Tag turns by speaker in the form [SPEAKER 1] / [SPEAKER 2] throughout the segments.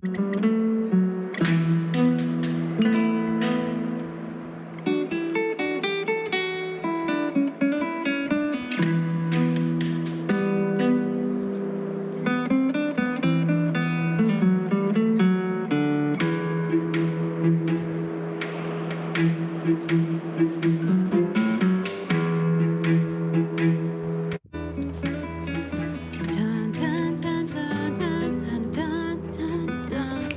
[SPEAKER 1] Dun, dun, dun, dun, dun, dun, dun, dun, dun.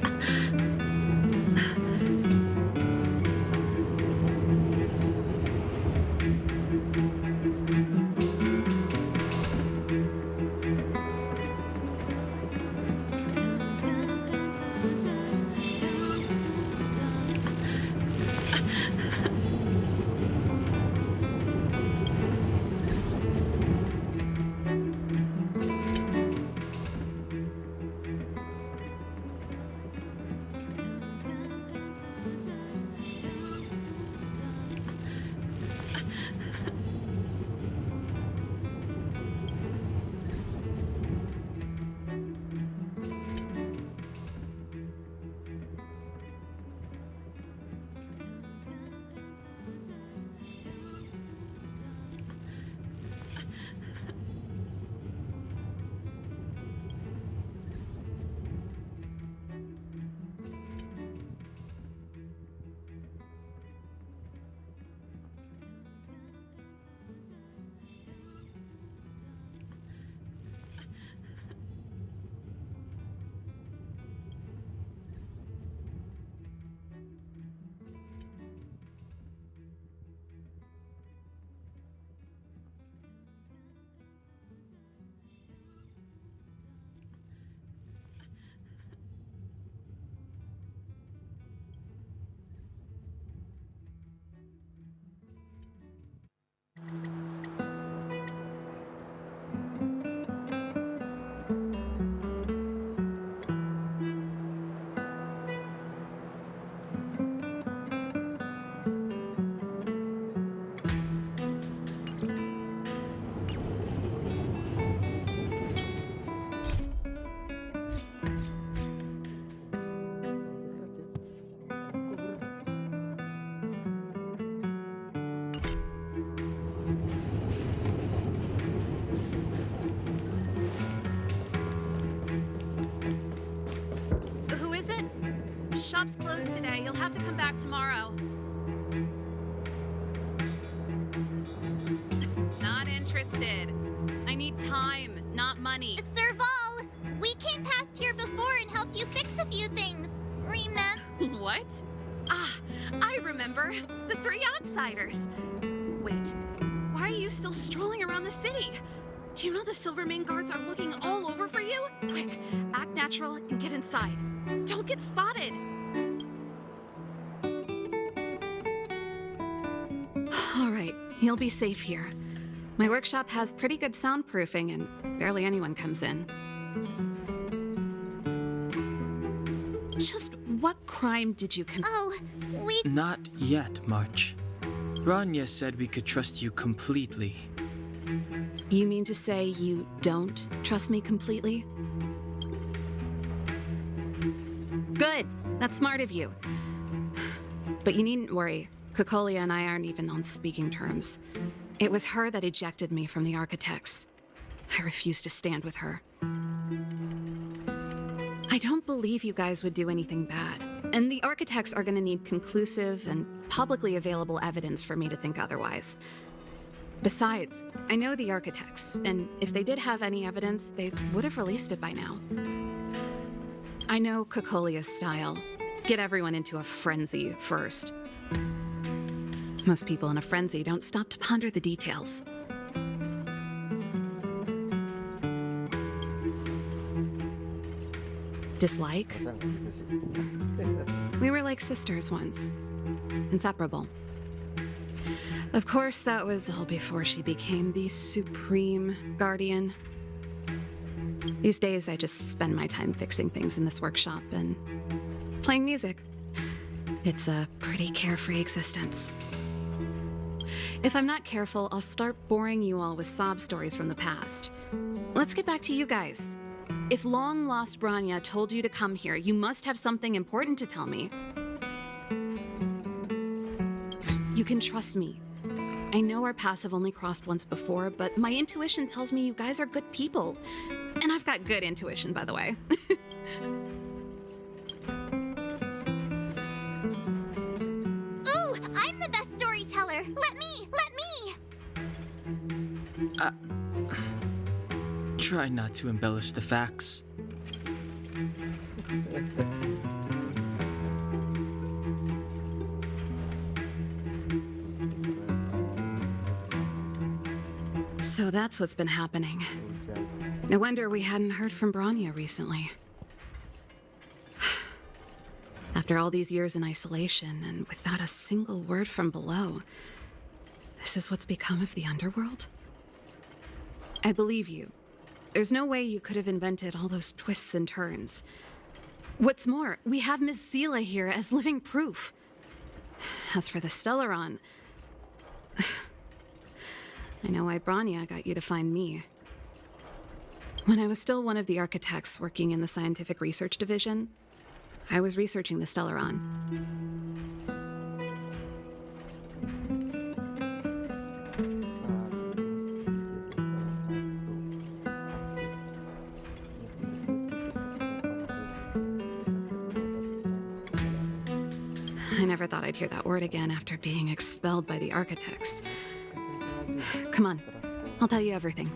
[SPEAKER 1] Who is it? Shop's closed today. You'll have to come back tomorrow. Not interested. I need time, not money.
[SPEAKER 2] Serval, we came past here before and helped you fix a few things. Remember?
[SPEAKER 1] What? Ah, I remember. The three outsiders. Wait, why are you still strolling around the city? Do you know the Silvermane guards are looking all over for you? Quick, act natural and get inside. Don't get spotted. All right, you'll be safe here. My workshop has pretty good soundproofing and barely anyone comes in. Just what crime did you commit?
[SPEAKER 2] Oh, we...
[SPEAKER 3] Not yet, March. Hanya said we could trust you completely.
[SPEAKER 1] You mean to say you don't trust me completely? Good. That's smart of you. But you needn't worry. Kokolia and I aren't even on speaking terms. It was her that ejected me from the Architects. I refuse to stand with her. I don't believe you guys would do anything bad. And the Architects are gonna need conclusive and publicly available evidence for me to think otherwise. Besides, I know the Architects, and if they did have any evidence, they would have released it by now. I know Kokolia's style. Get everyone into a frenzy first. Most people in a frenzy don't stop to ponder the details. Dislike? We were like sisters once. Inseparable. Of course, that was all before she became the supreme guardian. These days, I just spend my time fixing things in this workshop and playing music. It's a pretty carefree existence. If I'm not careful, I'll start boring you all with sob stories from the past. Let's get back to you guys. If long-lost Branya told you to come here, you must have something important to tell me. You can trust me. I know our paths have only crossed once before, but my intuition tells me you guys are good people. And I've got good intuition, by the way.
[SPEAKER 2] Ooh, I'm the best storyteller. Let me.
[SPEAKER 3] Try not to embellish the facts.
[SPEAKER 1] So that's what's been happening. No wonder we hadn't heard from Branya recently. After all these years in isolation and without a single word from below, this is what's become of the underworld? I believe you. There's no way you could have invented all those twists and turns. What's more, we have Miss Seela here as living proof. As for the Stellaron, I know why Branya got you to find me. When I was still one of the architects working in the scientific research division, I was researching the Stellaron. I never thought I'd hear that word again after being expelled by the architects. Come on, I'll tell you everything.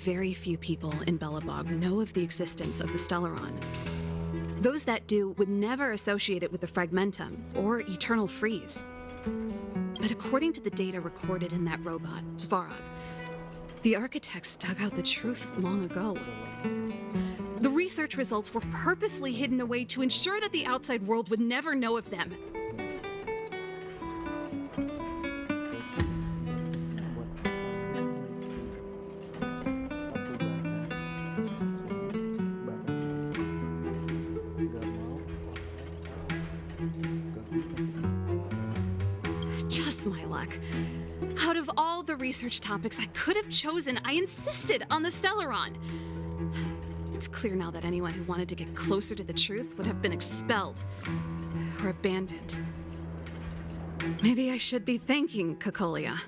[SPEAKER 1] Very few people in Belobog know of the existence of the Stellaron. Those that do would never associate it with the Fragmentum or Eternal Freeze. But according to the data recorded in that robot, Svarog, the architects dug out the truth long ago. The research results were purposely hidden away to ensure that the outside world would never know of them. My luck. Out of all the research topics I could have chosen, I insisted on the Stellaron. It's clear now that anyone who wanted to get closer to the truth would have been expelled or abandoned. Maybe I should be thanking Cocolia.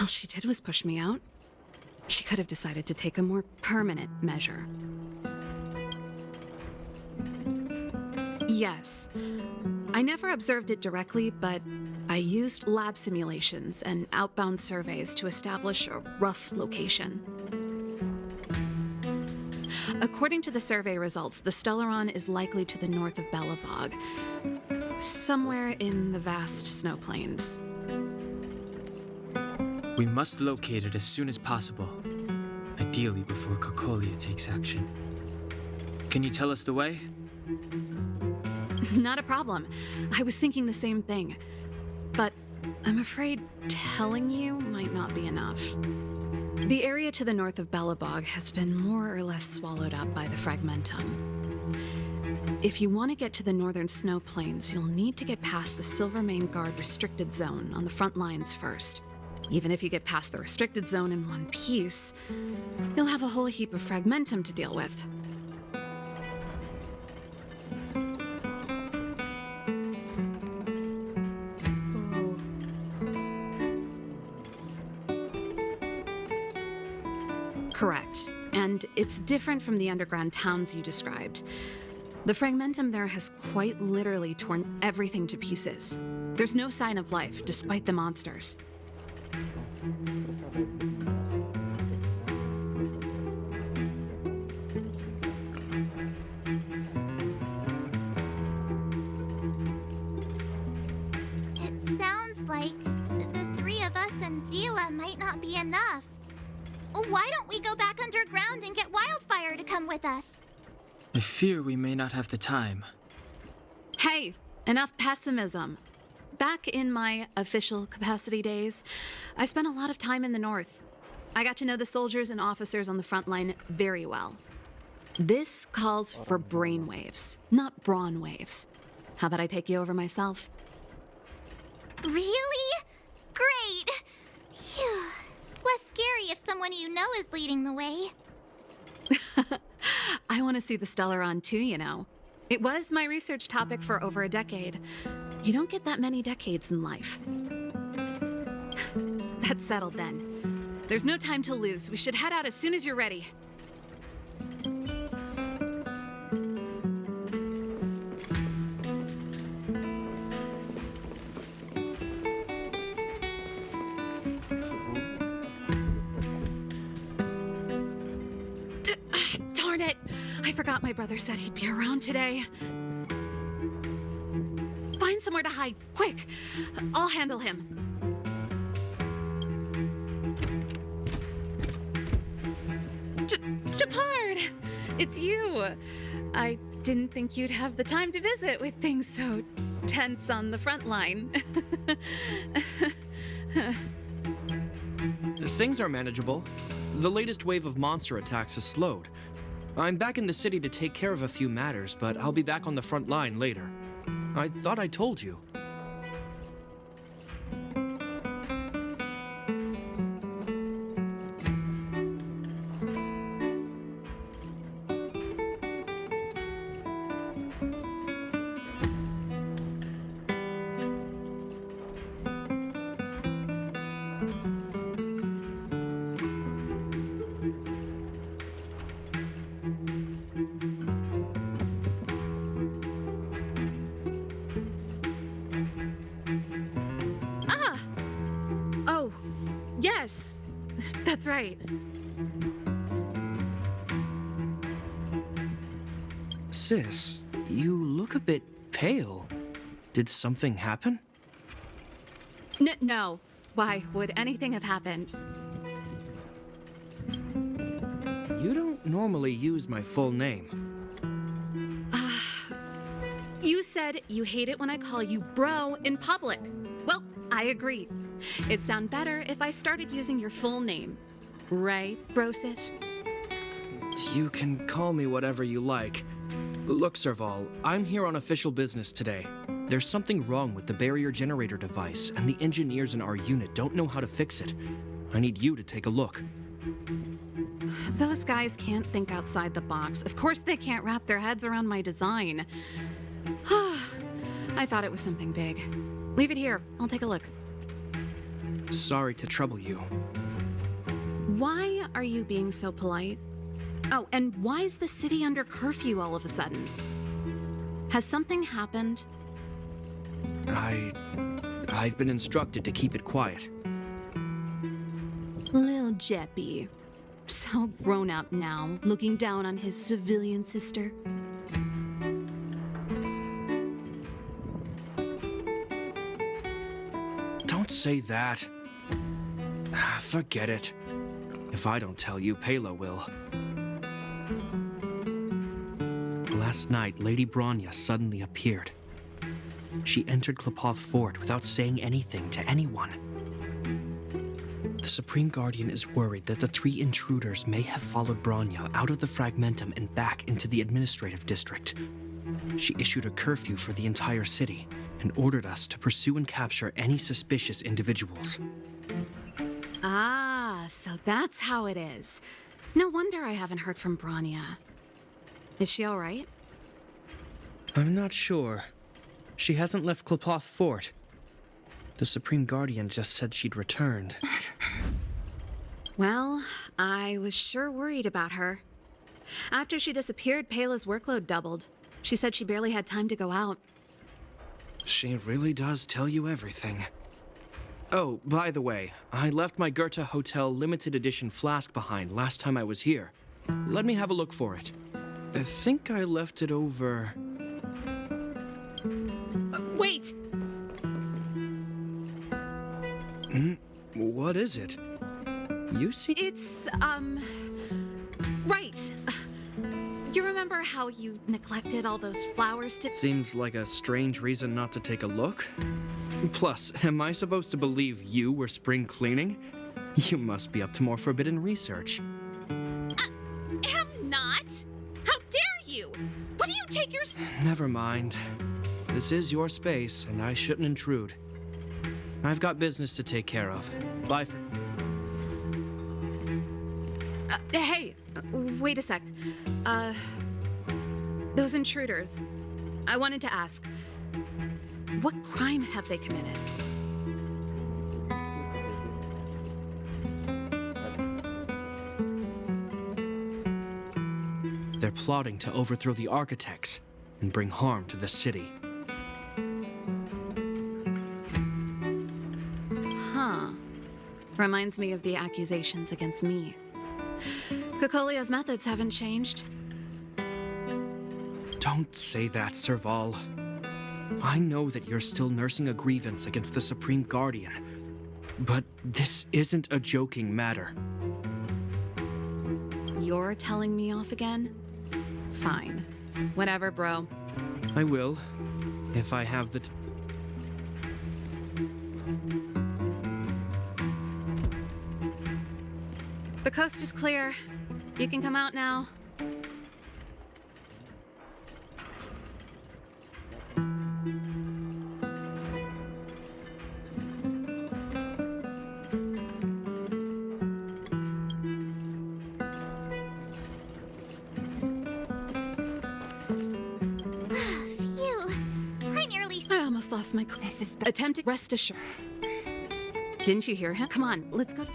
[SPEAKER 1] All she did was push me out. She could have decided to take a more permanent measure. Yes, I never observed it directly, but I used lab simulations and outbound surveys to establish a rough location. According to the survey results, the Stellaron is likely to the north of Belobog, somewhere in the vast snow plains.
[SPEAKER 3] We must locate it as soon as possible, ideally before Cocolia takes action. Can you tell us the way?
[SPEAKER 1] Not a problem. I was thinking the same thing. But I'm afraid telling you might not be enough. The area to the north of Belobog has been more or less swallowed up by the Fragmentum. If you want to get to the northern snow plains, you'll need to get past the Silvermane Guard restricted zone on the front lines first. Even if you get past the restricted zone in one piece, you'll have a whole heap of Fragmentum to deal with. Correct. And it's different from the underground towns you described. The Fragmentum there has quite literally torn everything to pieces. There's no sign of life, despite the monsters.
[SPEAKER 2] It sounds like the three of us and Seela might not be enough. Why don't we go back underground and get Wildfire to come with us?
[SPEAKER 3] I fear we may not have the time.
[SPEAKER 1] Hey, enough pessimism. Back in my official capacity days, I spent a lot of time in the North. I got to know the soldiers and officers on the front line very well. This calls for brainwaves, not brawn waves. How about I take you over myself?
[SPEAKER 2] Really? Great! Phew. It's less scary if someone you know is leading the way.
[SPEAKER 1] I want to see the Stellaron too, you know. It was my research topic for over a decade. You don't get that many decades in life. That's settled then. There's no time to lose. We should head out as soon as you're ready. Darn it! I forgot my brother said he'd be around today. Find somewhere to hide, quick! I'll handle him. Shepard! It's you! I didn't think you'd have the time to visit with things so tense on the front line.
[SPEAKER 4] Things are manageable. The latest wave of monster attacks has slowed. I'm back in the city to take care of a few matters, but I'll be back on the front line later. I thought I told you.
[SPEAKER 1] Yes, that's right.
[SPEAKER 4] Sis, you look a bit pale. Did something happen?
[SPEAKER 1] No. Why would anything have happened?
[SPEAKER 4] You don't normally use my full name.
[SPEAKER 1] You said you hate it when I call you bro in public. Well, I agree. It'd sound better if I started using your full name. Right, Brosif?
[SPEAKER 4] You can call me whatever you like. Look, Serval, I'm here on official business today. There's something wrong with the barrier generator device, and the engineers in our unit don't know how to fix it. I need you to take a look.
[SPEAKER 1] Those guys can't think outside the box. Of course they can't wrap their heads around my design. I thought it was something big. Leave it here. I'll take a look.
[SPEAKER 4] Sorry to trouble you.
[SPEAKER 1] Why are you being so polite? Oh, and why is the city under curfew all of a sudden? Has something happened?
[SPEAKER 4] I've been instructed to keep it quiet.
[SPEAKER 1] Lil Jeppy. So grown up now, looking down on his civilian sister.
[SPEAKER 4] Don't say that. Forget it. If I don't tell you, Pela will. Last night, Lady Bronya suddenly appeared. She entered Klepoth Fort without saying anything to anyone. The Supreme Guardian is worried that the 3 intruders may have followed Bronya out of the Fragmentum and back into the administrative district. She issued a curfew for the entire city and ordered us to pursue and capture any suspicious individuals.
[SPEAKER 1] Ah, so that's how it is. No wonder I haven't heard from Bronya. Is she all right?
[SPEAKER 4] I'm not sure. She hasn't left Klepoth Fort. The Supreme Guardian just said she'd returned.
[SPEAKER 1] Well, I was sure worried about her. After she disappeared, Pela's workload doubled. She said she barely had time to go out.
[SPEAKER 4] She really does tell you everything. Oh, by the way, I left my Goethe Hotel limited edition flask behind last time I was here. Let me have a look for it. I think I left it over...
[SPEAKER 1] Wait!
[SPEAKER 4] What is it? You see...
[SPEAKER 1] It's, right. You remember how you neglected all those flowers to—
[SPEAKER 4] Seems like a strange reason not to take a look. Plus, am I supposed to believe you were spring cleaning? You must be up to more forbidden research.
[SPEAKER 1] Am not! How dare you! What do you take your—
[SPEAKER 4] Never mind. This is your space, and I shouldn't intrude. I've got business to take care of. Bye for...
[SPEAKER 1] Hey, wait a sec. Those intruders. I wanted to ask, what crime have they committed?
[SPEAKER 4] They're plotting to overthrow the architects and bring harm to the city.
[SPEAKER 1] Huh. Reminds me of the accusations against me. Cocolia's methods haven't changed.
[SPEAKER 4] Don't say that, Serval. I know that you're still nursing a grievance against the Supreme Guardian, but this isn't a joking matter.
[SPEAKER 1] You're telling me off again? Fine. Whatever, bro.
[SPEAKER 4] I will, if I have the
[SPEAKER 1] The coast is clear. You can come out now. I almost lost my
[SPEAKER 2] This is
[SPEAKER 1] attempted rest assured. Didn't you hear him? Come on, let's go.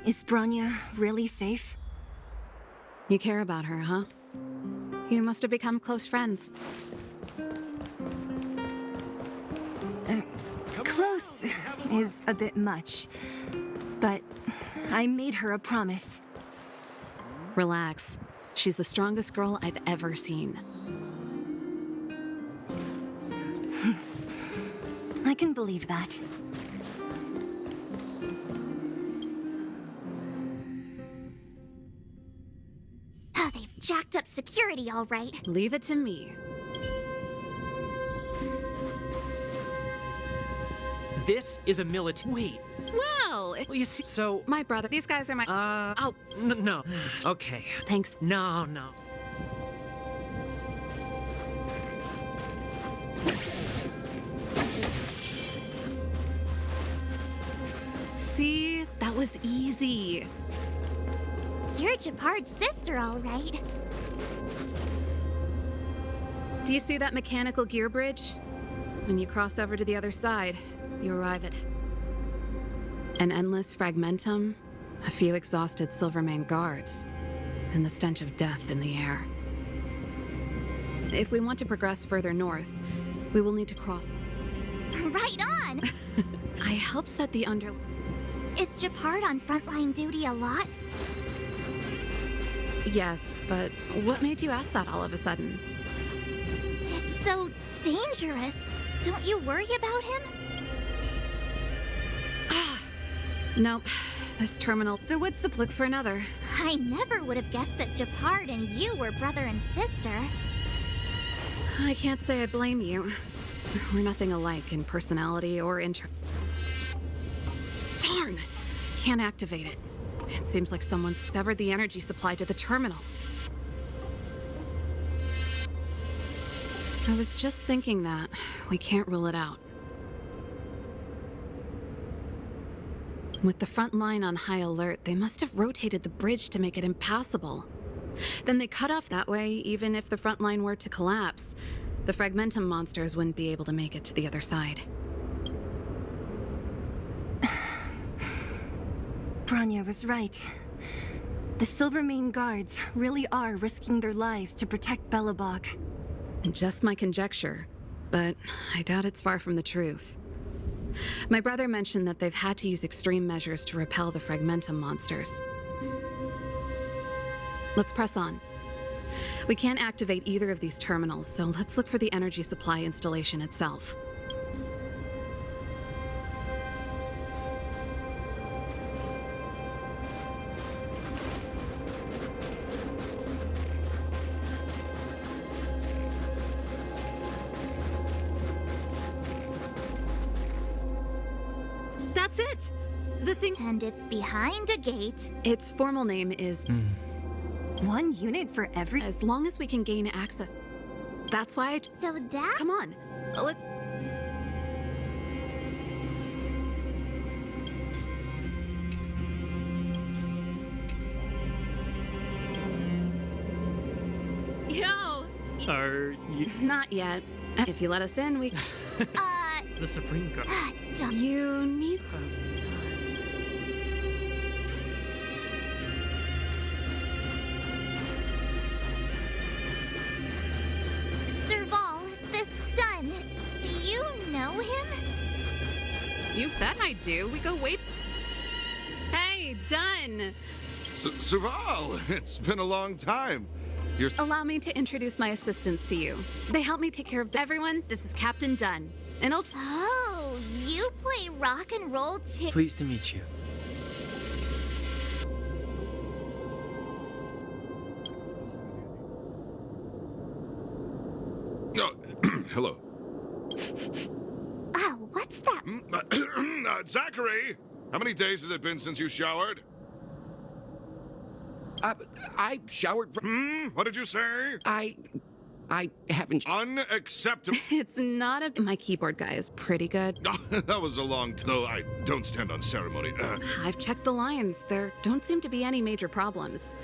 [SPEAKER 5] Is Bronya really safe?
[SPEAKER 1] You care about her, huh? You must have become close friends.
[SPEAKER 5] Close is a bit much, but I made her a promise.
[SPEAKER 1] Relax. She's the strongest girl I've ever seen.
[SPEAKER 5] I can believe that.
[SPEAKER 2] Oh, they've jacked up security, all right.
[SPEAKER 1] Leave it to me.
[SPEAKER 3] This is a military. Wait.
[SPEAKER 1] Well,
[SPEAKER 3] Well, you see, so.
[SPEAKER 1] my brother. These guys are my— Oh,
[SPEAKER 3] No. Okay.
[SPEAKER 1] thanks.
[SPEAKER 3] No.
[SPEAKER 1] See? That was easy.
[SPEAKER 2] You're Japard's sister, all right.
[SPEAKER 1] Do you see that mechanical gear bridge? When you cross over to the other side, you arrive at an endless fragmentum, a few exhausted Silvermane guards, and the stench of death in the air. If we want to progress further north, we will need to cross.
[SPEAKER 2] Right on!
[SPEAKER 1] I helped set the under...
[SPEAKER 2] Is Japard on frontline duty a lot?
[SPEAKER 1] Yes, but what made you ask that all of a sudden?
[SPEAKER 2] It's so dangerous. Don't you worry about him?
[SPEAKER 1] Nope. This terminal... So what's the look for another?
[SPEAKER 2] I never would have guessed that Japard and you were brother and sister.
[SPEAKER 1] I can't say I blame you. We're nothing alike in personality or Darn! Can't activate it. It seems like someone severed the energy supply to the terminals. I was just thinking that. We can't rule it out. With the front line on high alert, they must have rotated the bridge to make it impassable. Then they cut off that way, even if the front line were to collapse. The fragmentum monsters wouldn't be able to make it to the other side.
[SPEAKER 5] Branya was right. The Silvermane guards really are risking their lives to protect Belobog.
[SPEAKER 1] Just my conjecture, but I doubt it's far from the truth. My brother mentioned that they've had to use extreme measures to repel the Fragmentum monsters. Let's press on. We can't activate either of these terminals, so let's look for the energy supply installation itself. That's it! The thing...
[SPEAKER 2] And it's behind a gate.
[SPEAKER 1] Its formal name is...
[SPEAKER 5] One unit for every...
[SPEAKER 1] As long as we can gain access. That's why I...
[SPEAKER 2] So that...
[SPEAKER 1] Come on, let's... Yo!
[SPEAKER 6] Are you
[SPEAKER 1] Not yet. If you let us in, we...
[SPEAKER 6] the Supreme Guard?
[SPEAKER 2] Don't...
[SPEAKER 1] You need...
[SPEAKER 2] Serval, this Dunn, do you know him?
[SPEAKER 1] You bet I do. We go way... Hey, done!
[SPEAKER 7] Serval, it's been a long time.
[SPEAKER 1] Allow me to introduce my assistants to you. They help me take care of everyone. This is Captain Dunn. An old...
[SPEAKER 2] Oh, you play rock and roll too?
[SPEAKER 3] Pleased to meet you.
[SPEAKER 7] Oh, hello.
[SPEAKER 2] Oh, what's that?
[SPEAKER 7] Zachary! How many days has it been since you showered?
[SPEAKER 8] I showered.
[SPEAKER 7] What did you say?
[SPEAKER 8] I haven't.
[SPEAKER 7] Unacceptable.
[SPEAKER 1] It's not a... My keyboard guy is pretty good.
[SPEAKER 7] That was a long though I don't stand on ceremony.
[SPEAKER 1] I've checked the lines. There don't seem to be any major problems.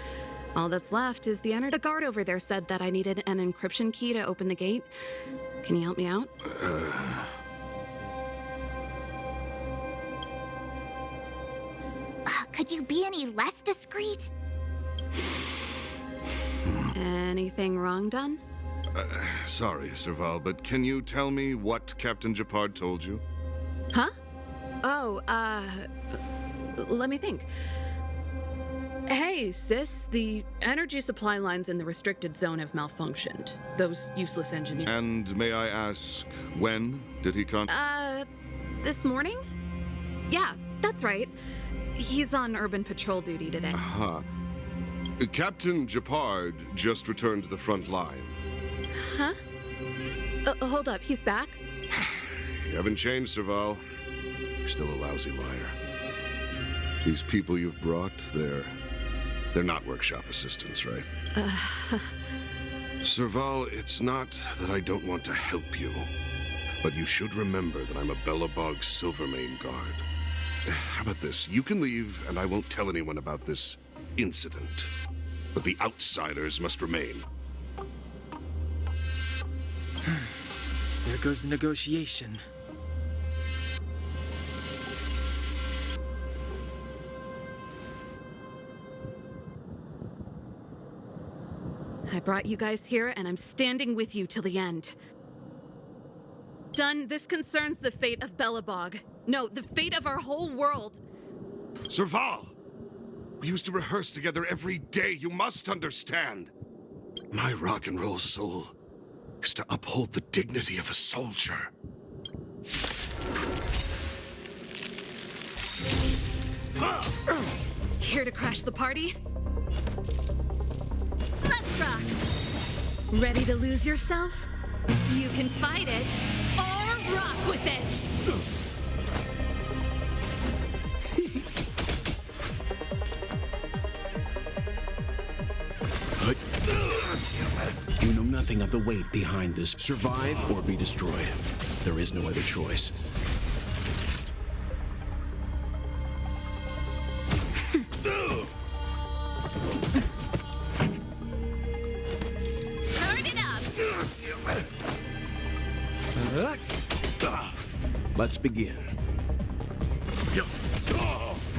[SPEAKER 1] All that's left is the energy... The guard over there said that I needed an encryption key to open the gate. Can you help me out?
[SPEAKER 2] Could you be any less discreet?
[SPEAKER 1] Anything wrong done?
[SPEAKER 7] Sorry, Serval, but can you tell me what Captain Japard told you?
[SPEAKER 1] Huh? Oh, let me think. Hey, sis, the energy supply lines in the restricted zone have malfunctioned. Those useless engineers.
[SPEAKER 7] And may I ask, when did he
[SPEAKER 1] This morning? Yeah, that's right. He's on urban patrol duty today.
[SPEAKER 7] Huh. Captain Japard just returned to the front line.
[SPEAKER 1] Huh? Hold up, he's back?
[SPEAKER 7] You haven't changed, Serval. You're still a lousy liar. These people you've brought, they're not workshop assistants, right? Serval, it's not that I don't want to help you, but you should remember that I'm a Belobog Silvermane guard. How about this? You can leave, and I won't tell anyone about this incident. But the outsiders must remain.
[SPEAKER 3] There goes the negotiation.
[SPEAKER 1] I brought you guys here, and I'm standing with you till the end. Done. This concerns the fate of Belobog. No, the fate of our whole world.
[SPEAKER 7] Serval! We used to rehearse together every day, you must understand. My rock and roll soul is to uphold the dignity of a soldier.
[SPEAKER 1] Here to crash the party? Let's rock! Ready to lose yourself? You can fight it, or rock with it!
[SPEAKER 8] You know nothing of the weight behind this. Survive or be destroyed. There is no other choice.
[SPEAKER 1] Turn it up!
[SPEAKER 8] Let's begin.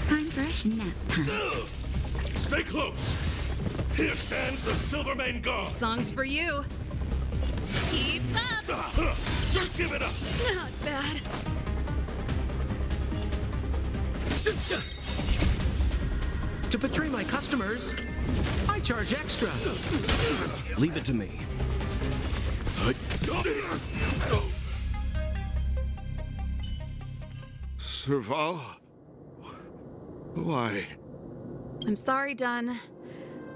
[SPEAKER 9] Time for a nap time.
[SPEAKER 7] Stay close! Here stands the Silvermane Guard!
[SPEAKER 1] Song's for you. Keep up!
[SPEAKER 7] Just give it up!
[SPEAKER 1] Not bad.
[SPEAKER 4] To betray my customers, I charge extra.
[SPEAKER 8] Leave it to me.
[SPEAKER 7] Serval? Why?
[SPEAKER 1] I'm sorry, Dunn.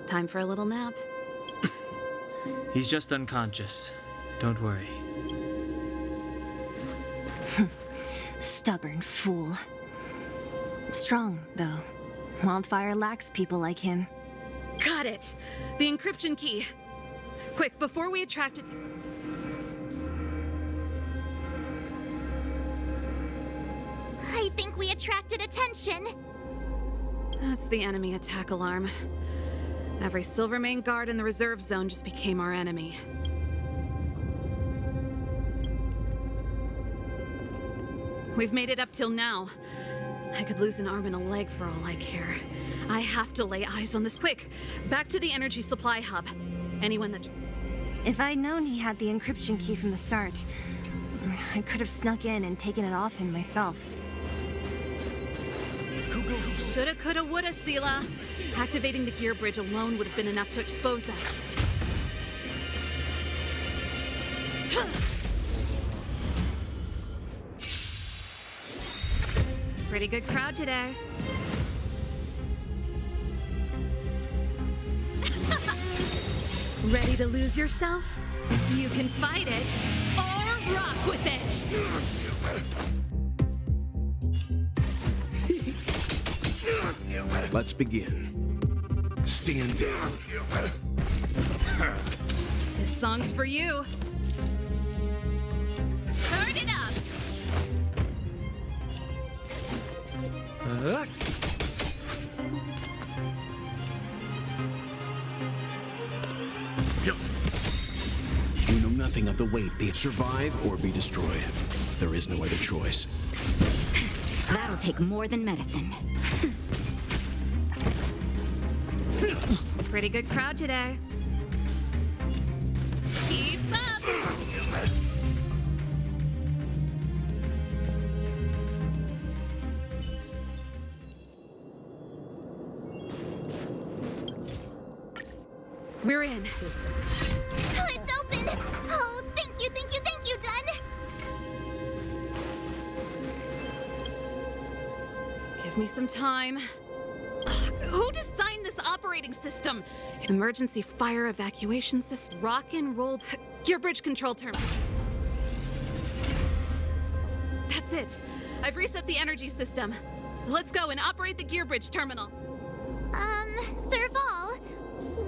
[SPEAKER 1] Time for a little nap.
[SPEAKER 3] He's just unconscious. Don't worry.
[SPEAKER 5] Stubborn fool. Strong, though. Wildfire lacks people like him.
[SPEAKER 1] Got it! The encryption key. Quick, before we attract it.
[SPEAKER 2] I think we attracted attention.
[SPEAKER 1] That's the enemy attack alarm. Every Silvermane guard in the reserve zone just became our enemy. We've made it up till now. I could lose an arm and a leg for all I care. I have to lay eyes on this. Quick, back to the energy supply hub. Anyone that...
[SPEAKER 5] If I'd known he had the encryption key from the start, I could have snuck in and taken it off him myself.
[SPEAKER 1] Shoulda, coulda, woulda, Sela. Activating the gear bridge alone would have been enough to expose us. Pretty good crowd today. Ready to lose yourself? You can fight it, or rock with it!
[SPEAKER 8] Let's begin.
[SPEAKER 7] Stand down.
[SPEAKER 1] This song's for you. Turn it up!
[SPEAKER 8] You know nothing of the weight. Survive or be destroyed. There is no other choice.
[SPEAKER 9] That'll take more than medicine.
[SPEAKER 1] Pretty good crowd today. Keep up! We're in.
[SPEAKER 2] Oh, it's open! Oh, thank you, Dunn!
[SPEAKER 1] Give me some time. Ugh, who designed this operating system? Emergency fire evacuation system. Rock and roll. Gear bridge control terminal. That's it. I've reset the energy system. Let's go and operate the gear bridge terminal.
[SPEAKER 2] Serval,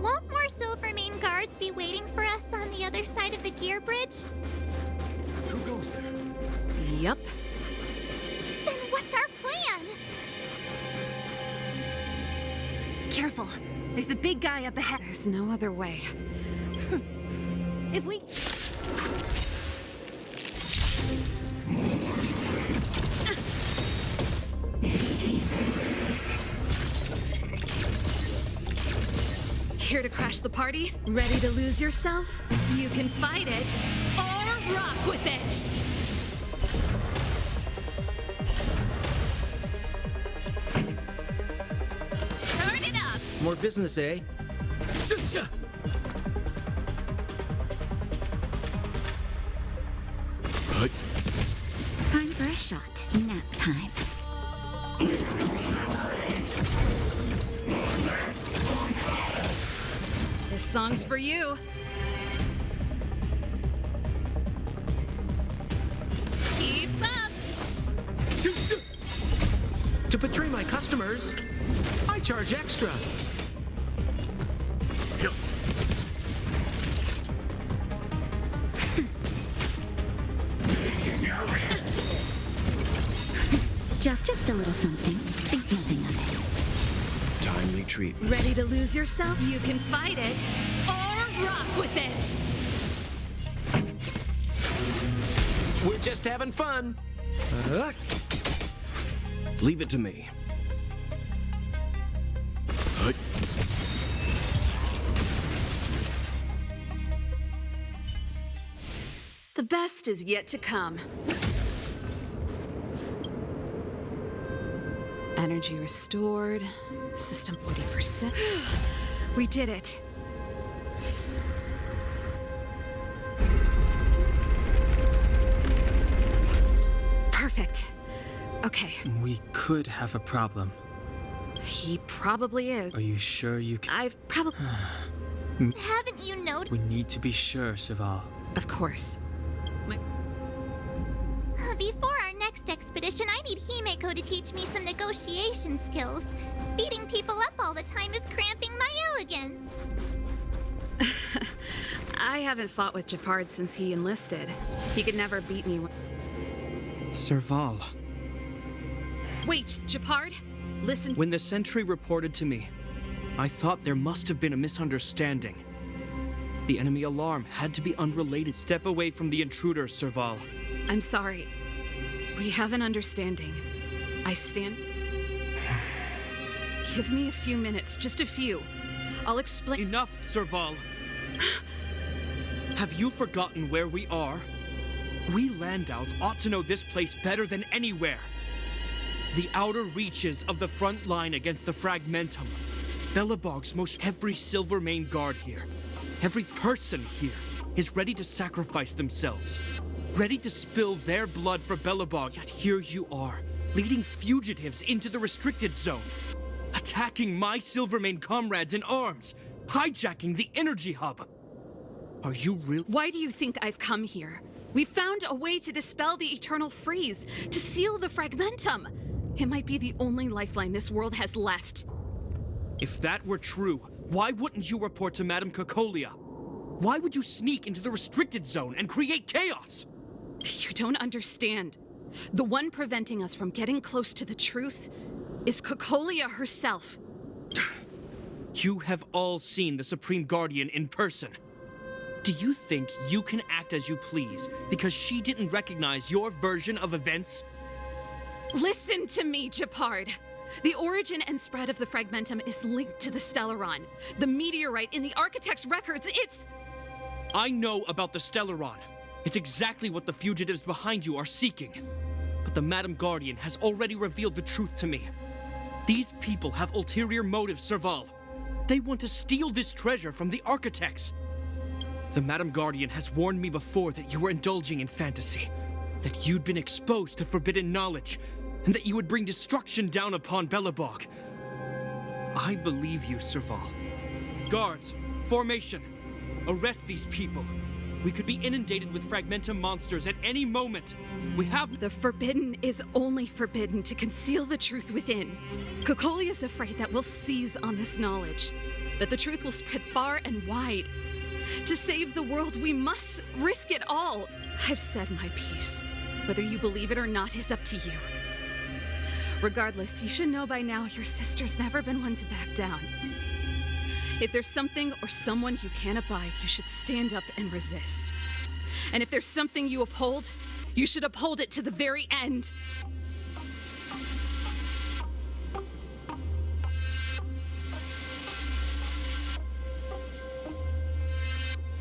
[SPEAKER 2] won't more Silvermane guards be waiting for us on the other side of the gear bridge?
[SPEAKER 7] Who goes there?
[SPEAKER 1] Yep.
[SPEAKER 2] Then what's our plan?
[SPEAKER 5] Careful. There's a big guy up ahead.
[SPEAKER 1] There's no other way.
[SPEAKER 5] If we...
[SPEAKER 1] Here to crash the party? Ready to lose yourself? You can fight it, or rock with it! Turn it up!
[SPEAKER 10] More business, eh?
[SPEAKER 9] Time for a shot. Nap time.
[SPEAKER 1] This song's for you. Keep up!
[SPEAKER 4] To betray my customers, I charge extra.
[SPEAKER 9] Just a little something. Think nothing of it.
[SPEAKER 8] Timely treatment.
[SPEAKER 1] Ready to lose yourself? You can fight it, or rock with it!
[SPEAKER 10] We're just having fun.
[SPEAKER 8] Leave it to me.
[SPEAKER 1] The best is yet to come. Energy restored. System 40%. We did it. Perfect. Okay.
[SPEAKER 3] We could have a problem.
[SPEAKER 1] He probably is.
[SPEAKER 3] Are you sure you can?
[SPEAKER 1] I've probably...
[SPEAKER 2] Haven't you noticed?
[SPEAKER 3] We need to be sure, Saval.
[SPEAKER 1] Of course.
[SPEAKER 2] Before our next expedition, I need Himeko to teach me some negotiation skills. Beating people up all the time is cramping my elegance.
[SPEAKER 1] I haven't fought with Japard since he enlisted. He could never beat me.
[SPEAKER 4] Serval.
[SPEAKER 1] Wait, Japard? Listen.
[SPEAKER 4] When the sentry reported to me, I thought there must have been a misunderstanding. The enemy alarm had to be unrelated. Step away from the intruder, Serval.
[SPEAKER 1] I'm sorry. We have an understanding. I stand... Give me a few minutes, just a few. I'll explain...
[SPEAKER 4] Enough, Serval. Have you forgotten where we are? We Landaus ought to know this place better than anywhere. The outer reaches of the front line against the Fragmentum. Belobog's most... Every Silvermane guard here, every person here, is ready to sacrifice themselves. Ready to spill their blood for Belobog, yet here you are, leading fugitives into the restricted zone, attacking my Silvermane comrades in arms, hijacking the energy hub. Are you really—
[SPEAKER 1] Why do you think I've come here? We found a way to dispel the eternal freeze, to seal the Fragmentum. It might be the only lifeline this world has left.
[SPEAKER 4] If that were true, why wouldn't you report to Madame Cocolia? Why would you sneak into the restricted zone and create chaos?
[SPEAKER 1] You don't understand. The one preventing us from getting close to the truth is Cocolia herself.
[SPEAKER 4] You have all seen the Supreme Guardian in person. Do you think you can act as you please because she didn't recognize your version of events?
[SPEAKER 1] Listen to me, Japard. The origin and spread of the Fragmentum is linked to the Stellaron. The meteorite in the Architect's records, it's...
[SPEAKER 4] I know about the Stellaron. It's exactly what the fugitives behind you are seeking. But the Madam Guardian has already revealed the truth to me. These people have ulterior motives, Serval. They want to steal this treasure from the Architects. The Madam Guardian has warned me before that you were indulging in fantasy, that you'd been exposed to forbidden knowledge, and that you would bring destruction down upon Belobog. I believe you, Serval. Guards, formation. Arrest these people. We could be inundated with Fragmentum monsters at any moment. We have—
[SPEAKER 1] The forbidden is only forbidden to conceal the truth within. Cocolia's afraid that we'll seize on this knowledge, that the truth will spread far and wide. To save the world, we must risk it all. I've said my piece. Whether you believe it or not is up to you. Regardless, you should know by now your sister's never been one to back down. If there's something or someone you can't abide, you should stand up and resist. And if there's something you uphold, you should uphold it to the very end.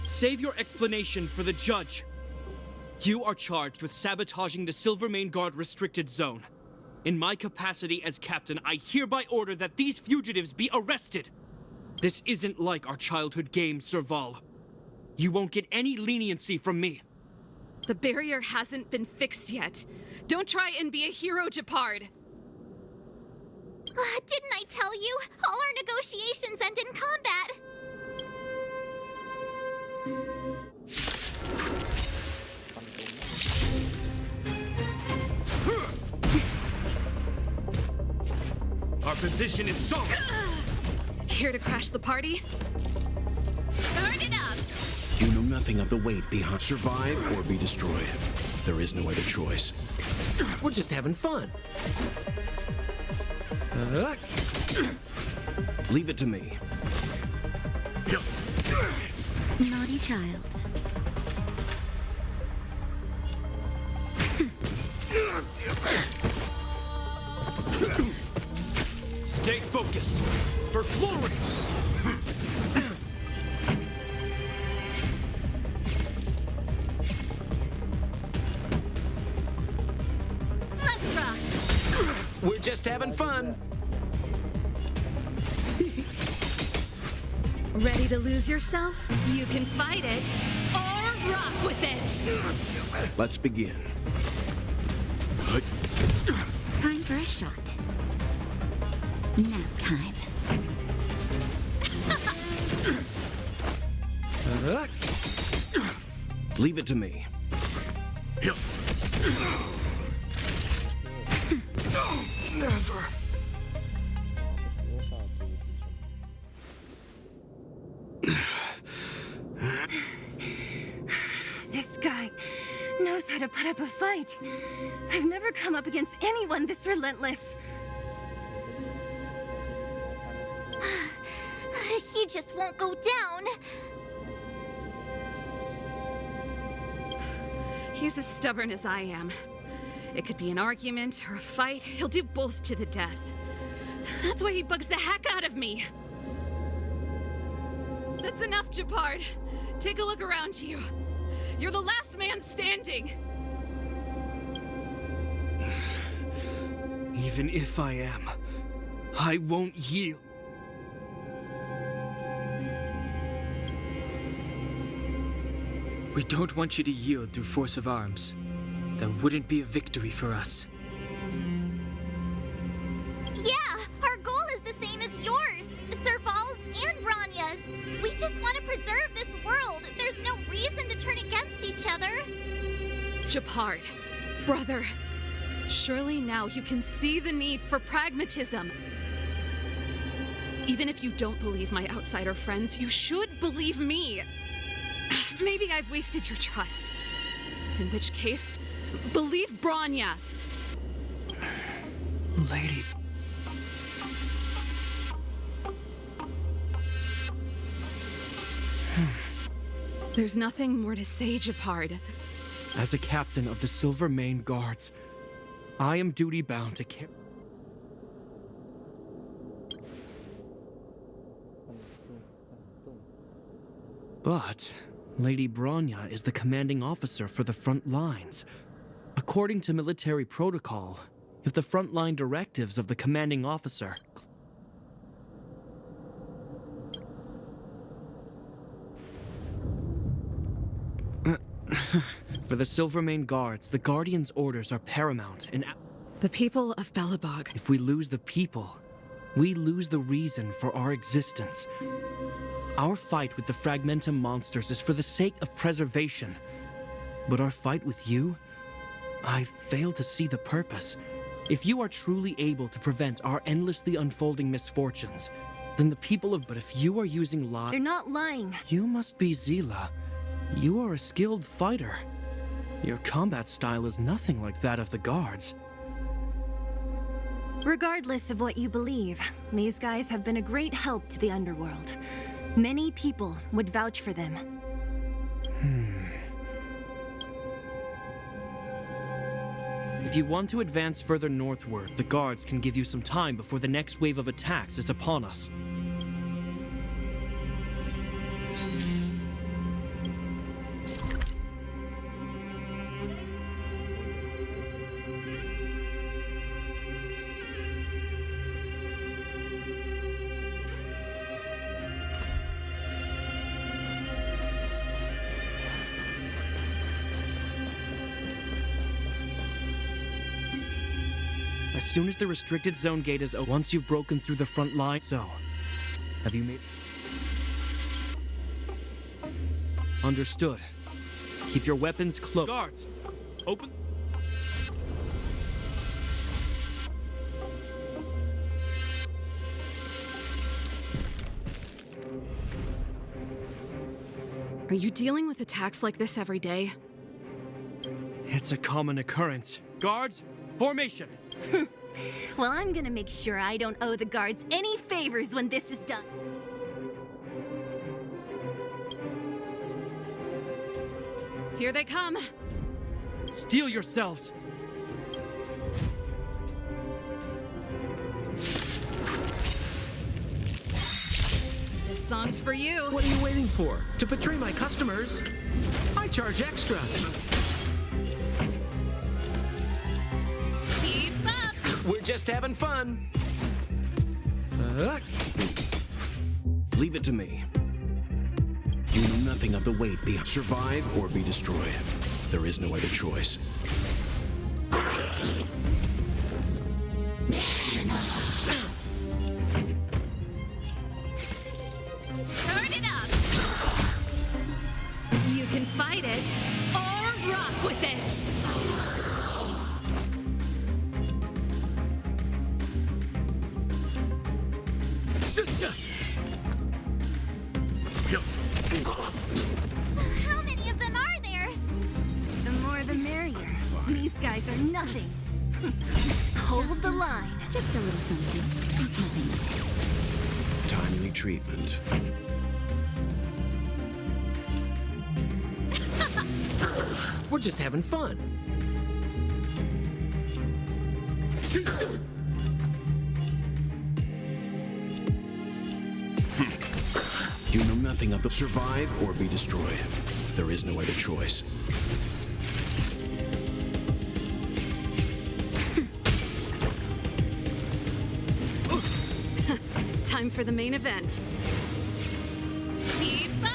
[SPEAKER 4] Save your explanation for the judge. You are charged with sabotaging the Silvermane Guard restricted zone. In my capacity as captain, I hereby order that these fugitives be arrested. This isn't like our childhood game, Serval. You won't get any leniency from me.
[SPEAKER 1] The barrier hasn't been fixed yet. Don't try and be a hero, Japard.
[SPEAKER 2] Didn't I tell you? All our negotiations end in combat.
[SPEAKER 4] Our position is solid.
[SPEAKER 1] Here to crash the party?
[SPEAKER 2] Burn it up!
[SPEAKER 8] You know nothing of the weight behind. Survive or be destroyed. There is no other choice.
[SPEAKER 10] We're just having fun.
[SPEAKER 8] Leave it to me.
[SPEAKER 9] Naughty child.
[SPEAKER 8] Stay focused. For glory!
[SPEAKER 2] Let's rock!
[SPEAKER 10] We're just having fun.
[SPEAKER 1] Ready to lose yourself? You can fight it, or rock with it!
[SPEAKER 8] Let's begin.
[SPEAKER 9] Time for a shot. Nap time.
[SPEAKER 8] Leave it to me.
[SPEAKER 7] Never.
[SPEAKER 5] This guy knows how to put up a fight. I've never come up against anyone this relentless.
[SPEAKER 2] He just won't go down.
[SPEAKER 1] He's as stubborn as I am. It could be an argument or a fight. He'll do both to the death. That's why he bugs the heck out of me. That's enough, Japard. Take a look around you. You're the last man standing.
[SPEAKER 4] Even if I am, I won't yield.
[SPEAKER 3] We don't want you to yield through force of arms. That wouldn't be a victory for us.
[SPEAKER 2] Yeah, our goal is the same as yours, Serval's and Branya's. We just want to preserve this world. There's no reason to turn against each other.
[SPEAKER 1] Japard, brother, surely now you can see the need for pragmatism. Even if you don't believe my outsider friends, you should believe me. Maybe I've wasted your trust. In which case, believe Branya.
[SPEAKER 4] Lady.
[SPEAKER 1] There's nothing more to say, Japard.
[SPEAKER 4] As a captain of the Silver Mane Guards, I am duty-bound to care. But Lady Branya is the commanding officer for the front lines. According to military protocol, if the frontline directives of the commanding officer for the Silvermane Guards, the Guardian's orders are paramount and
[SPEAKER 1] The people of Belobog.
[SPEAKER 4] if we lose the people, we lose the reason for our existence. Our fight with the Fragmentum monsters is for the sake of preservation. But our fight with you? I fail to see the purpose. If you are truly able to prevent our endlessly unfolding misfortunes, then the people of... But if you are using
[SPEAKER 5] They're not lying.
[SPEAKER 4] You must be Zila. You are a skilled fighter. Your combat style is nothing like that of the guards.
[SPEAKER 5] Regardless of what you believe, these guys have been a great help to the underworld. Many people would vouch for them.
[SPEAKER 4] If you want to advance further northward, the guards can give you some time before the next wave of attacks is upon us. As soon as the restricted zone gate is open, once you've broken through the front line, so, have you made... Understood. Keep your weapons close. Guards, open...
[SPEAKER 1] Are you dealing with attacks like this every day?
[SPEAKER 4] It's a common occurrence. Guards, formation!
[SPEAKER 5] Well, I'm gonna make sure I don't owe the guards any favors when this is done.
[SPEAKER 1] Here they come.
[SPEAKER 4] Steel yourselves!
[SPEAKER 1] song's for you.
[SPEAKER 8] What are you waiting for? To betray my customers? I charge extra.
[SPEAKER 1] Keep up.
[SPEAKER 10] We're just having fun.
[SPEAKER 8] Leave it to me. You know nothing of the weight. Survive or be destroyed. There is no other choice.
[SPEAKER 1] Turn it up. You can fight it or rock with it.
[SPEAKER 2] How many of them are there?
[SPEAKER 5] The more the merrier. These guys are nothing. Hold the line.
[SPEAKER 9] Just a little something. Nothing.
[SPEAKER 8] Timely treatment.
[SPEAKER 10] We're just having fun.
[SPEAKER 8] You know nothing of the survive or be destroyed. There is no other choice.
[SPEAKER 1] Time for the main event. Keep up.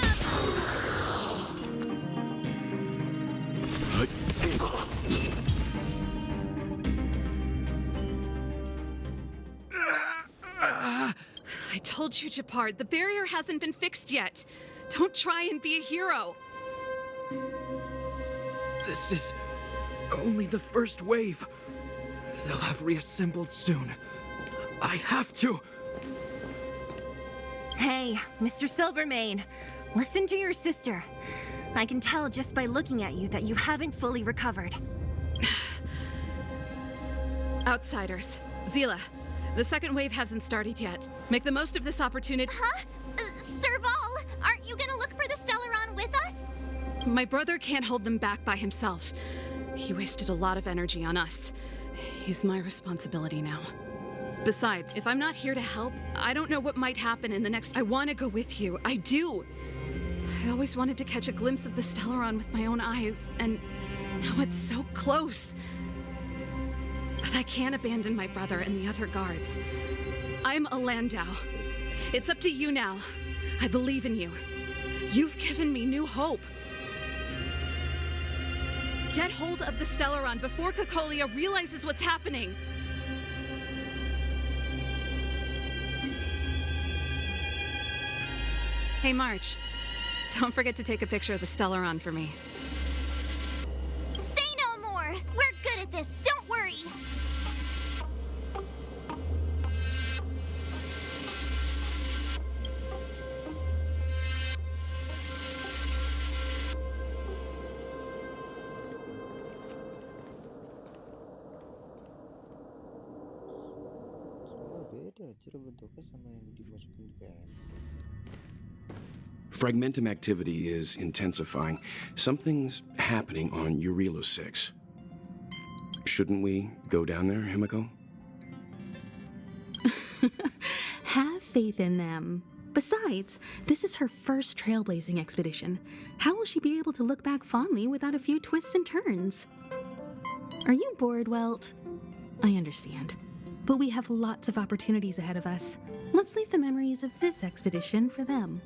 [SPEAKER 1] I told you, Japard, the barrier hasn't been fixed yet. Don't try and be a hero.
[SPEAKER 4] This is only the first wave. They'll have reassembled soon. I have to.
[SPEAKER 5] Hey, Mr. Silvermane, listen to your sister. I can tell just by looking at you that you haven't fully recovered.
[SPEAKER 1] Outsiders. Zila, the second wave hasn't started yet. Make the most of this opportunity.
[SPEAKER 2] Huh? Serval, aren't you gonna look for the Stellaron with us?
[SPEAKER 1] My brother can't hold them back by himself. He wasted a lot of energy on us. He's my responsibility now. Besides, if I'm not here to help, I don't know what might happen in the next. I want to go with you. I do. I always wanted to catch a glimpse of the Stellaron with my own eyes, and now it's so close. But I can't abandon my brother and the other guards. I'm a Landau. It's up to you now. I believe in you. You've given me new hope. Get hold of the Stellaron before Cocolia realizes what's happening. Hey, March. Don't forget to take a picture of the Stellaron for me.
[SPEAKER 2] Say no more! We're good at this, don't worry!
[SPEAKER 7] Fragmentum activity is intensifying. Something's happening on Eurilo 6. Shouldn't we go down there, Himiko?
[SPEAKER 11] Have faith in them. Besides, this is her first trailblazing expedition. How will she be able to look back fondly without a few twists and turns? Are you bored, Welt? I understand. But we have lots of opportunities ahead of us. Let's leave the memories of this expedition for them.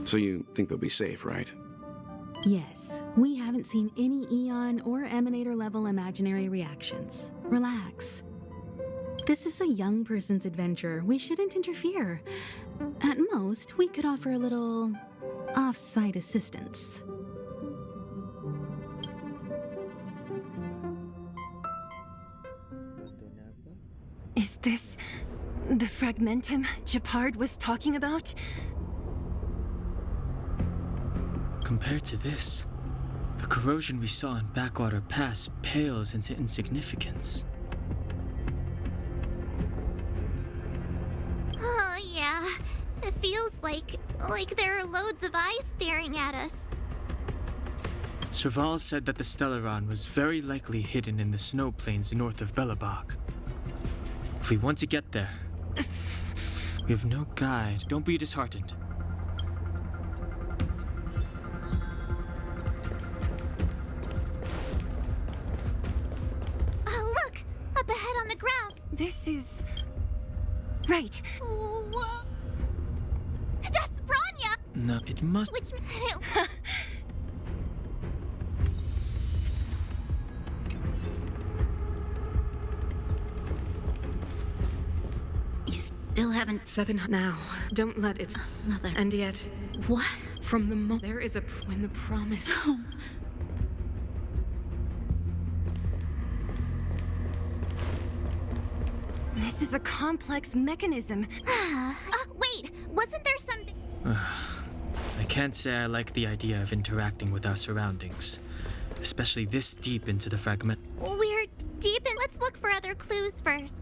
[SPEAKER 7] So you think they'll be safe, right?
[SPEAKER 11] Yes, we haven't seen any Eon or Emanator level imaginary reactions. Relax. This is a young person's adventure. We shouldn't interfere. At most, we could offer a little off-site assistance.
[SPEAKER 5] Is this the Fragmentum Japard was talking about?
[SPEAKER 3] Compared to this, the corrosion we saw in Backwater Pass pales into insignificance.
[SPEAKER 2] Oh, yeah. It feels like there are loads of eyes staring at us.
[SPEAKER 3] Serval said that the Stellaron was very likely hidden in the snow plains north of Belobog. If we want to get there, We have no guide. Don't be disheartened.
[SPEAKER 2] Oh, look! Up ahead on the ground!
[SPEAKER 5] This is... right.
[SPEAKER 2] Whoa. That's Branya!
[SPEAKER 3] No, it must...
[SPEAKER 2] Which...
[SPEAKER 9] You still haven't...
[SPEAKER 12] 7 now. Don't let it...
[SPEAKER 9] Mother...
[SPEAKER 12] And yet,
[SPEAKER 9] What?
[SPEAKER 12] from the moment there is when the promise...
[SPEAKER 9] No.
[SPEAKER 5] This is a complex mechanism.
[SPEAKER 2] Wait! Wasn't there something...
[SPEAKER 3] I can't say I like the idea of interacting with our surroundings, especially this deep into the fragment.
[SPEAKER 2] We're deep in... Let's look for other clues first.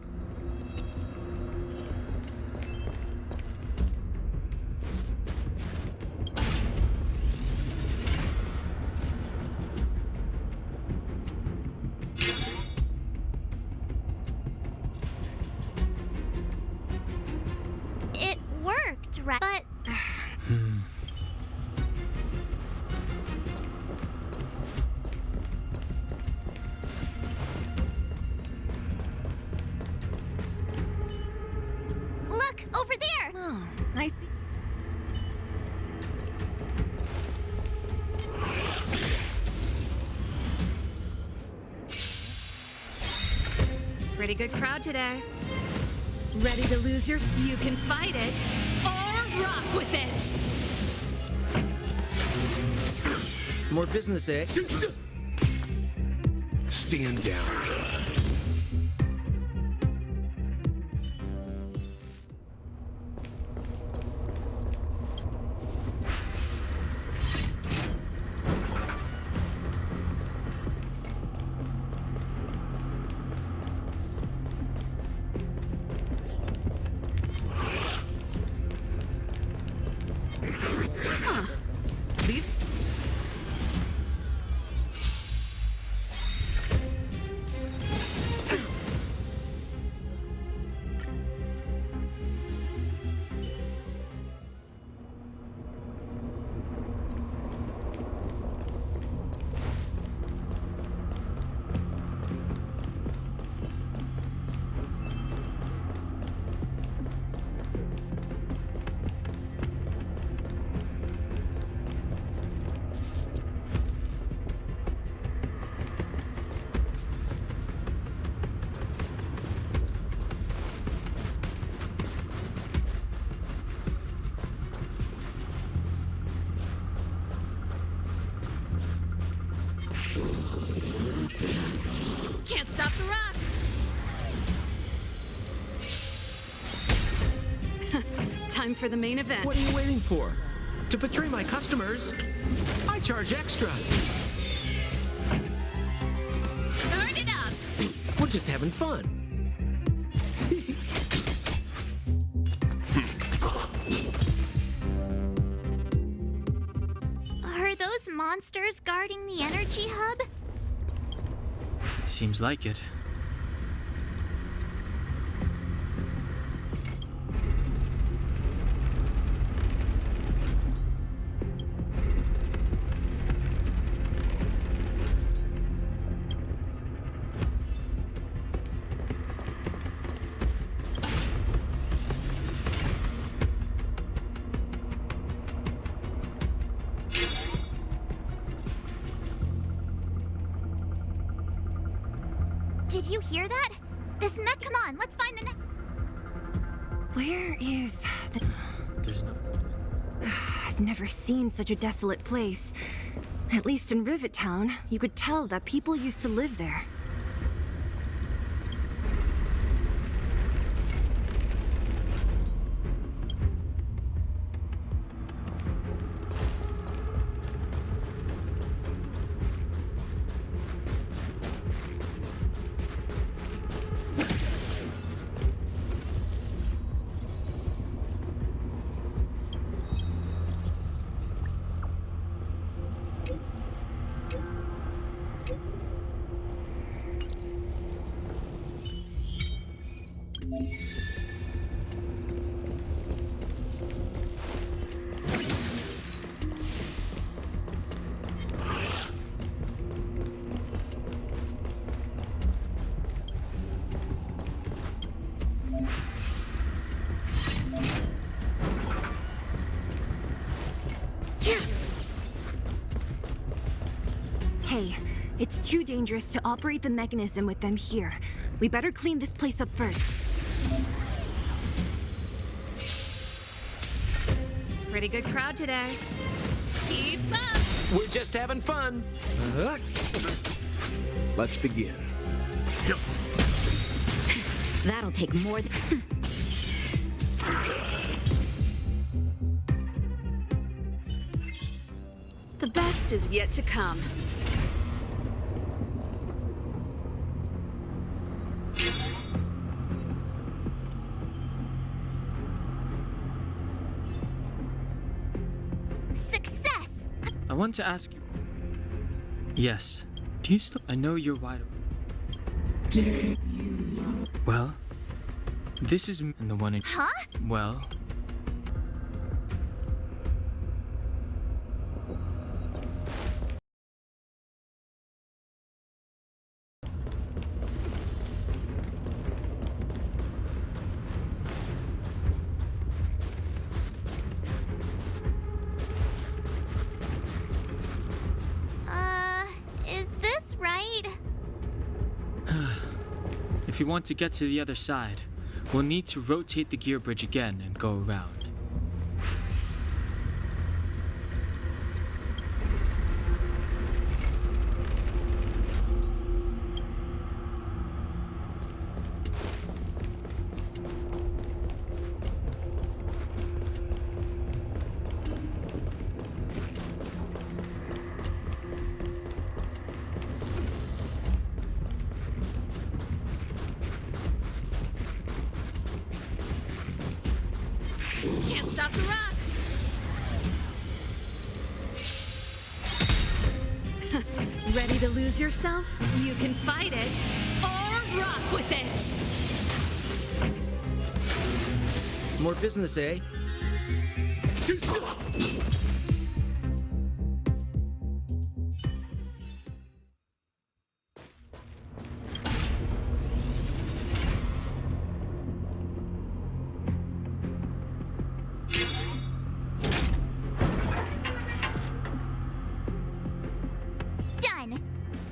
[SPEAKER 2] It worked, right? But... Look, over there!
[SPEAKER 5] Oh, I see.
[SPEAKER 1] Pretty good crowd today. Ready to lose your... You can fight it, or rock with it!
[SPEAKER 10] More business, eh?
[SPEAKER 7] Stand down.
[SPEAKER 1] These... Can't stop the rock! Time for the main event.
[SPEAKER 10] What are you waiting for? To betray my customers, I charge extra.
[SPEAKER 1] Turn it up!
[SPEAKER 10] We're just having fun.
[SPEAKER 2] Are those monsters guarding the energy hub?
[SPEAKER 3] It seems like it.
[SPEAKER 2] Did you hear that? This mech, come on, let's find the next...
[SPEAKER 5] Where is the...
[SPEAKER 3] There's no...
[SPEAKER 5] I've never seen such a desolate place. At least in Rivet Town, you could tell that people used to live there. Hey, it's too dangerous to operate the mechanism with them here. We better clean this place up first.
[SPEAKER 1] Pretty good crowd today. Keep up!
[SPEAKER 10] We're just having fun.
[SPEAKER 8] Let's begin.
[SPEAKER 9] That'll take more than...
[SPEAKER 1] The best is yet to come.
[SPEAKER 2] Success!
[SPEAKER 3] I want to ask you. Yes. Do you still? I know you're wide open. Well, this is and the one in.
[SPEAKER 2] Huh?
[SPEAKER 3] Well.
[SPEAKER 2] Is this right?
[SPEAKER 3] If you want to get to the other side, we'll need to rotate the gear bridge again and go around.
[SPEAKER 1] Can't stop the rock! Ready to lose yourself? You can fight it, or rock with it!
[SPEAKER 10] More business, eh?
[SPEAKER 2] Done!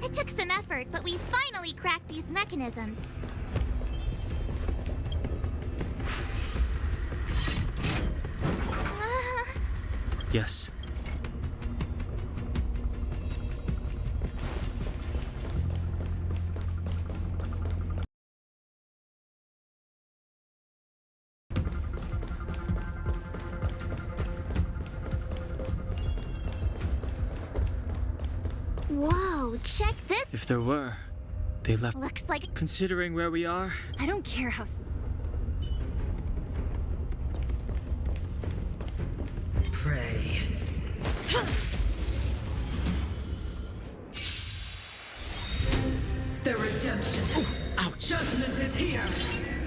[SPEAKER 2] It took some effort, but we finally cracked these mechanisms.
[SPEAKER 3] Yes.
[SPEAKER 2] Whoa, check this!
[SPEAKER 3] If there were, they left.
[SPEAKER 2] Looks like...
[SPEAKER 3] Considering where we are,
[SPEAKER 5] I don't care how...
[SPEAKER 13] Pray. The redemption. Ouch. Judgment is here.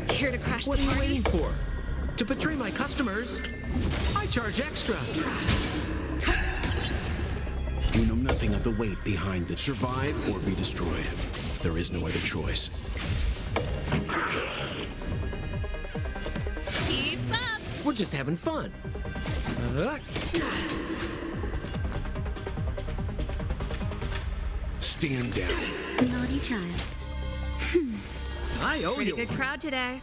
[SPEAKER 1] Here to crash
[SPEAKER 10] What
[SPEAKER 1] the
[SPEAKER 10] are you
[SPEAKER 1] party?
[SPEAKER 10] waiting for? To betray my customers, I charge extra.
[SPEAKER 8] You know nothing of the weight behind it. Survive or be destroyed. There is no other choice.
[SPEAKER 1] Keep up!
[SPEAKER 10] We're just having fun.
[SPEAKER 7] Stand down.
[SPEAKER 9] Naughty child.
[SPEAKER 10] I owe
[SPEAKER 1] Pretty
[SPEAKER 10] you.
[SPEAKER 1] good crowd today.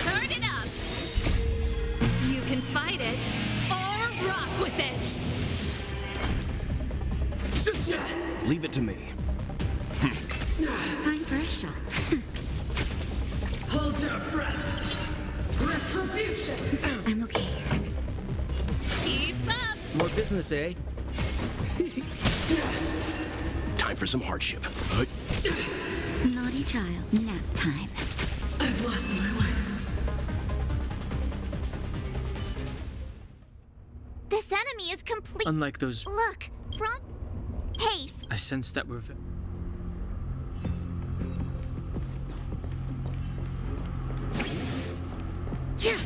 [SPEAKER 1] Turn it up! You can fight it, or rock with it!
[SPEAKER 8] Leave it to me.
[SPEAKER 9] Time for a shot.
[SPEAKER 13] Hold your breath. Retribution.
[SPEAKER 9] I'm okay.
[SPEAKER 1] Keep up!
[SPEAKER 10] More business, eh?
[SPEAKER 8] Time for some hardship.
[SPEAKER 9] Naughty child. Nap time.
[SPEAKER 13] I've lost my way.
[SPEAKER 2] This enemy is complete...
[SPEAKER 3] unlike those,
[SPEAKER 2] Look, Hey,
[SPEAKER 3] I sense that we're.
[SPEAKER 2] yeah.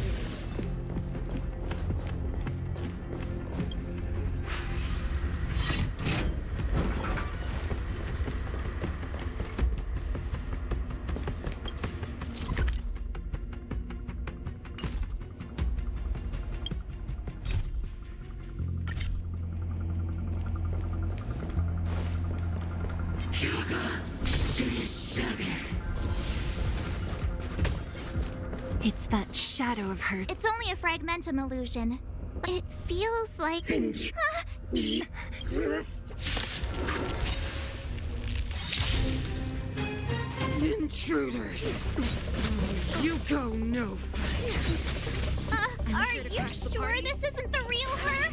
[SPEAKER 5] It's that shadow of her.
[SPEAKER 2] It's only a fragmentum illusion. But it feels like...
[SPEAKER 12] Intruders! You go no
[SPEAKER 2] are you sure this isn't the real her?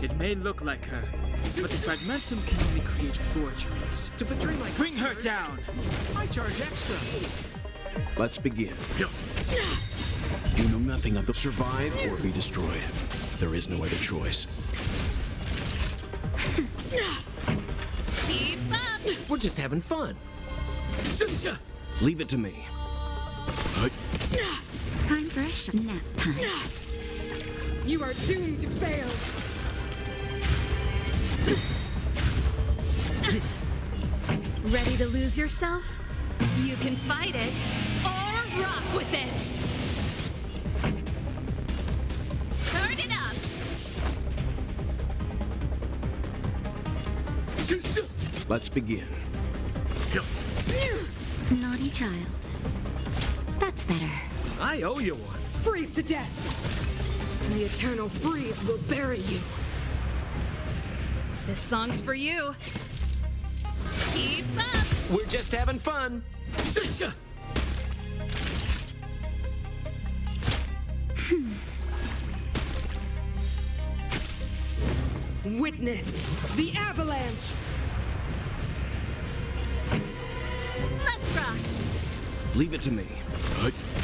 [SPEAKER 3] It may look like her, but the fragmentum can only create forgeries.
[SPEAKER 10] To betray my
[SPEAKER 3] Bring her down!
[SPEAKER 10] I charge extra.
[SPEAKER 8] Let's begin. You know nothing of the survive or be destroyed. There is no other choice.
[SPEAKER 2] Keep up!
[SPEAKER 10] We're just having fun.
[SPEAKER 8] Leave it to me.
[SPEAKER 9] Time for a nap time.
[SPEAKER 12] You are doomed to fail!
[SPEAKER 1] Ready to lose yourself? You can fight it or rock with it.
[SPEAKER 2] Turn it up!
[SPEAKER 8] Let's begin.
[SPEAKER 9] Naughty child. That's better.
[SPEAKER 10] I owe you one.
[SPEAKER 12] Freeze to death! The eternal freeze will bury you.
[SPEAKER 1] This song's for you.
[SPEAKER 2] Keep up!
[SPEAKER 10] We're just having fun.
[SPEAKER 12] Witness the avalanche!
[SPEAKER 2] Let's rock!
[SPEAKER 8] Leave it to me.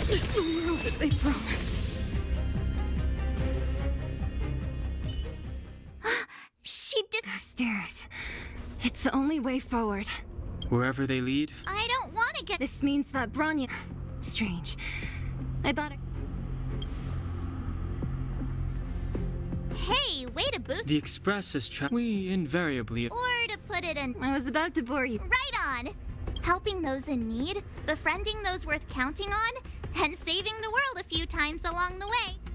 [SPEAKER 12] The world that they promised.
[SPEAKER 2] She did...
[SPEAKER 5] Those stairs. It's the only way forward.
[SPEAKER 3] Wherever they lead,
[SPEAKER 2] I don't want to get...
[SPEAKER 5] This means that Bronya... Strange. I bought it.
[SPEAKER 2] Hey, way to boost...
[SPEAKER 3] the Express is we invariably...
[SPEAKER 2] Or to put it in...
[SPEAKER 5] I was about to bore you.
[SPEAKER 2] Right on! Helping those in need, befriending those worth counting on, and saving the world a few times along the way.